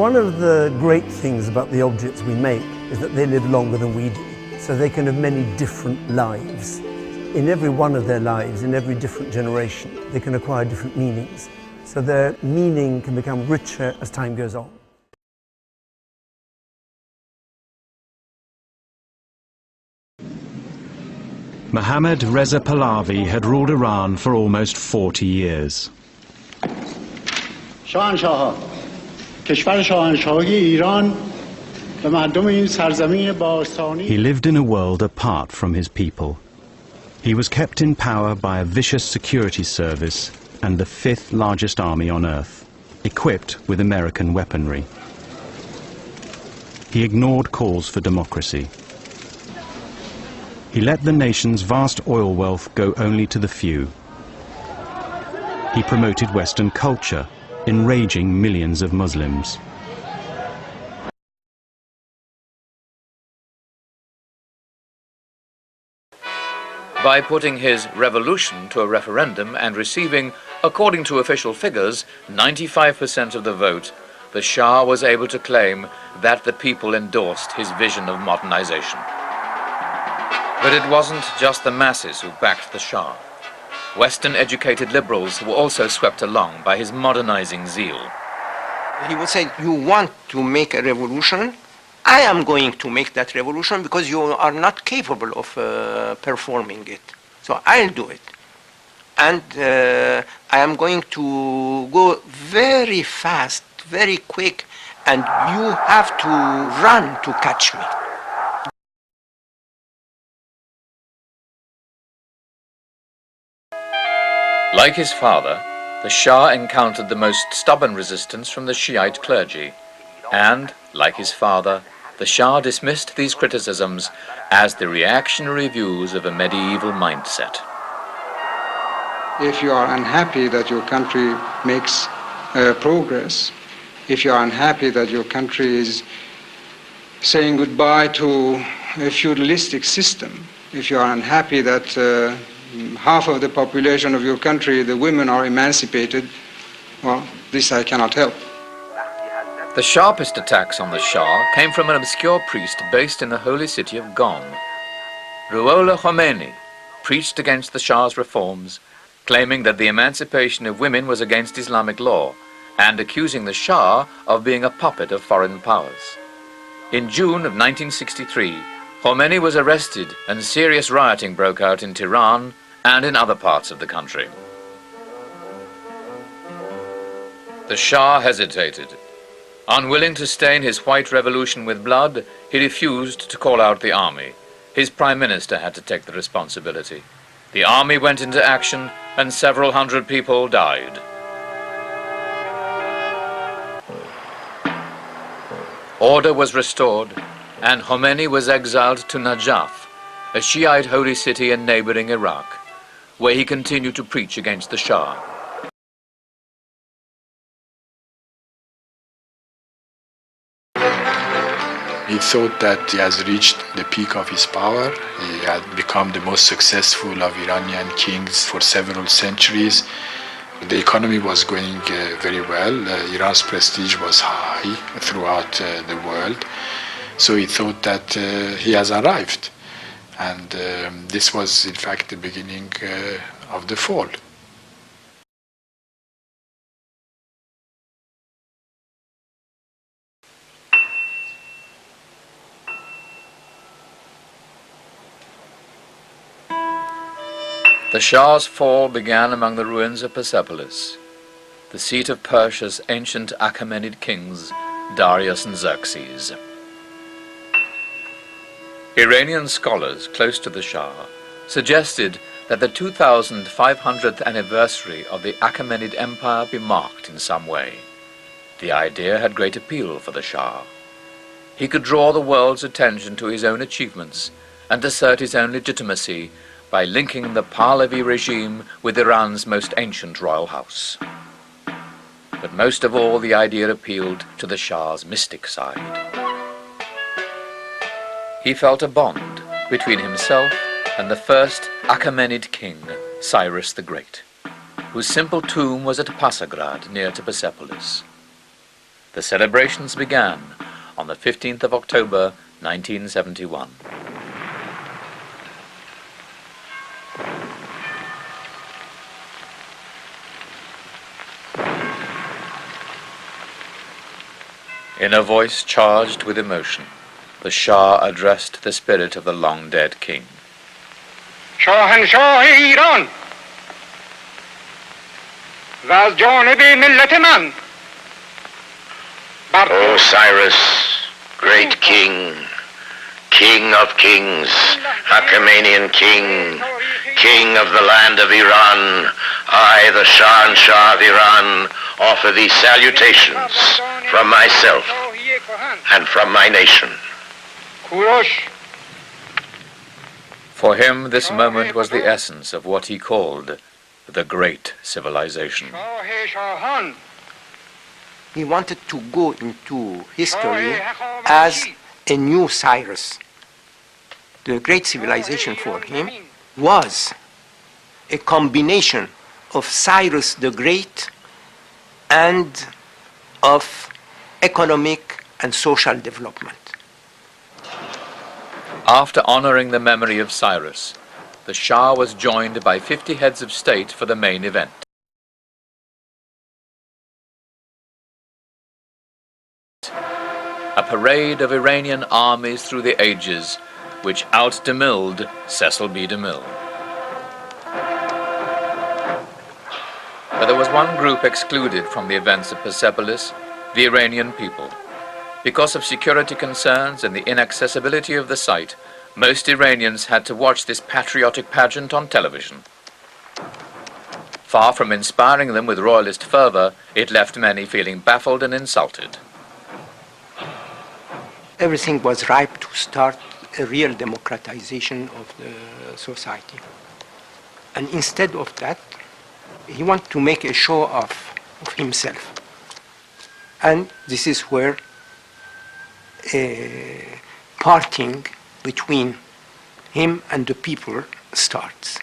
One of the great things about the objects we make is that they live longer than we do. So they can have many different lives. In every one of their lives, in every different generation, they can acquire different meanings. So their meaning can become richer as time goes on. Mohammad Reza Pahlavi had ruled Iran for almost 40 years. He lived in a world apart from his people. He was kept in power by a vicious security service and the fifth largest army on earth, equipped with American weaponry. He ignored calls for democracy. He let the nation's vast oil wealth go only to the few. He promoted Western culture, enraging millions of Muslims. By putting his revolution to a referendum and receiving, according to official figures, 95% of the vote, the Shah was able to claim that the people endorsed his vision of modernization. But it wasn't just the masses who backed the Shah. Western-educated liberals were also swept along by his modernizing zeal. He would say, you want to make a revolution? I am going to make that revolution because you are not capable of performing it. So I'll do it. And I am going to go very fast, very quick, and you have to run to catch me. Like his father, the Shah encountered the most stubborn resistance from the Shiite clergy. And, like his father, the Shah dismissed these criticisms as the reactionary views of a medieval mindset. If you are unhappy that your country makes progress, if you are unhappy that your country is saying goodbye to a feudalistic system, if you are unhappy that half of the population of your country, the women, are emancipated, well, this I cannot help. The sharpest attacks on the Shah came from an obscure priest based in the holy city of Qom. Ruhollah Khomeini preached against the Shah's reforms, claiming that the emancipation of women was against Islamic law, and accusing the Shah of being a puppet of foreign powers. In June of 1963, Khomeini was arrested and serious rioting broke out in Tehran and in other parts of the country. The Shah hesitated. Unwilling to stain his white revolution with blood, he refused to call out the army. His prime minister had to take the responsibility. The army went into action and several hundred people died. Order was restored and Khomeini was exiled to Najaf, a Shiite holy city in neighboring Iraq, where he continued to preach against the Shah. He thought that he has reached the peak of his power. He had become the most successful of Iranian kings for several centuries. The economy was going very well. Iran's prestige was high throughout the world. So he thought that he has arrived. And this was, in fact, the beginning of the fall. The Shah's fall began among the ruins of Persepolis, the seat of Persia's ancient Achaemenid kings, Darius and Xerxes. Iranian scholars close to the Shah suggested that the 2500th anniversary of the Achaemenid Empire be marked in some way. The idea had great appeal for the Shah. He could draw the world's attention to his own achievements and assert his own legitimacy by linking the Pahlavi regime with Iran's most ancient royal house. But most of all, the idea appealed to the Shah's mystic side. He felt a bond between himself and the first Achaemenid king, Cyrus the Great, whose simple tomb was at Pasargad near to Persepolis. The celebrations began on the 15th of October 1971. In a voice charged with emotion, the Shah addressed the spirit of the long-dead king. شاهنشاه ایران و از جانب ملت من. O Cyrus, great king, king of kings, Achaemenian king, king of the land of Iran, I, the Shah of Iran, offer thee salutations from myself and from my nation. For him, this moment was the essence of what he called the great civilization. He wanted to go into history as a new Cyrus. The great civilization for him was a combination of Cyrus the Great and of economic and social development. After honoring the memory of Cyrus, the Shah was joined by 50 heads of state for the main event. A parade of Iranian armies through the ages, which out-DeMilled Cecil B. DeMille. But there was one group excluded from the events of Persepolis, the Iranian people. Because of security concerns and the inaccessibility of the site, most Iranians had to watch this patriotic pageant on television. Far from inspiring them with royalist fervor, it left many feeling baffled and insulted. Everything was ripe to start a real democratization of the society. And instead of that, he wanted to make a show of himself. And this is where a parting between him and the people starts.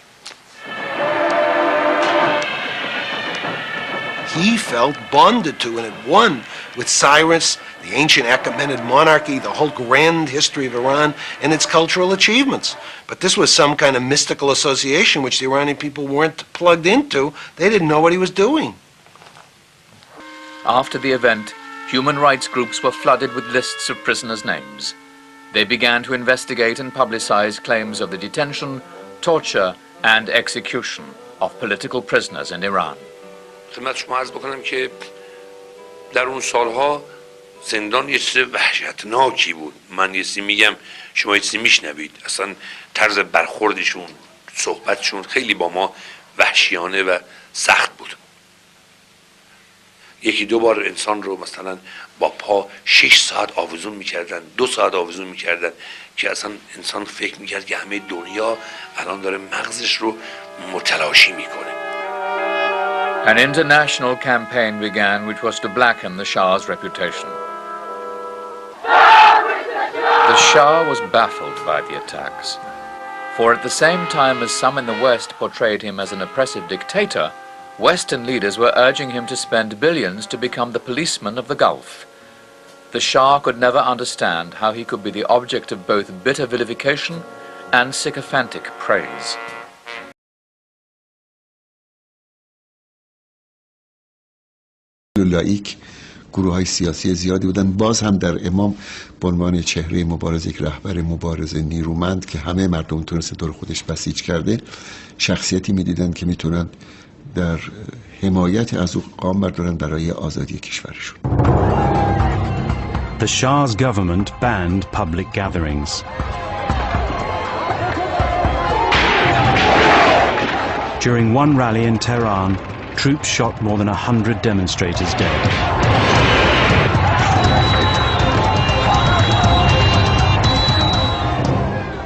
He felt bonded to and at one with Cyrus, the ancient Achaemenid monarchy, the whole grand history of Iran, and its cultural achievements. But this was some kind of mystical association which the Iranian people weren't plugged into. They didn't know what he was doing. After the event, human rights groups were flooded with lists of prisoners' names. They began to investigate and publicize claims of the detention, torture, and execution of political prisoners in Iran. خدمت شما عرض بکنم که در اون سالها زندان یه چیز وحشتناکی بود. من یه چیزی میگم شما یه چیزی میشنوید. اصلا طرز برخوردشون، صحبتشون خیلی با ما وحشیانه و سخت بود. یکی دو بار انسان رو مثلا با پا 6 ساعت آویزون میکردن، 2 ساعت آویزون میکردن که اصلا انسان فکر میکرد که همه دنیا الان داره مغزش رو متلاشی میکنه. An international campaign began which was to blacken the Shah's reputation. The Shah was baffled by the attacks, for at the same time as some in the West portrayed him as an oppressive dictator, Western leaders were urging him to spend billions to become the policeman of the Gulf. The Shah could never understand how he could be the object of both bitter vilification and sycophantic praise. لایک گروه‌های سیاسی زیادی بودن. باز هم در امام به عنوان چهره مبارز، یک رهبر مبارز نیرومند که همه مردم تونست دور خودش بسیج کرده، شخصیتی می‌دیدن که میتونن در حمایت از او قام بردارن برای آزادی کشورشون. The Shah's government banned public gatherings. During one rally in Tehran, troops shot more than 100 demonstrators dead.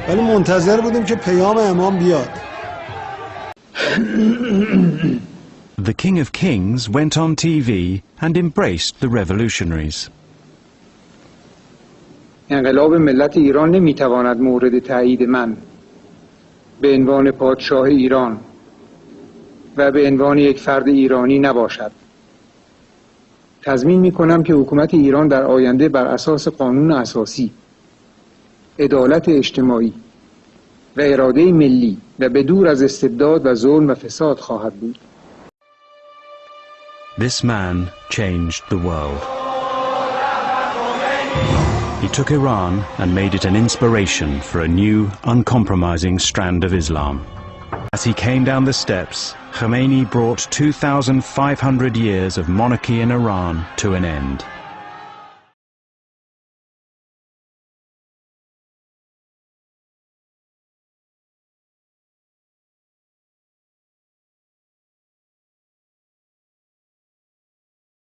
ولی منتظر بودیم که پیام امام بیاد. The King of Kings went on TV and embraced the revolutionaries. انقلاب ملت ایران نمیتواند مورد تایید من به عنوان پادشاه ایران و به عنوان یک فرد ایرانی نباشد. تضمین می‌کنم که حکومت ایران در آینده بر اساس قانون اساسی، عدالت اجتماعی و اراده ملی و بدور از استبداد و ظلم و فساد خواهد بود. This man changed the world. He took Iran and made it an inspiration for a new, uncompromising strand of Islam. As he came down the steps, Khomeini brought 2,500 years of monarchy in Iran to an end.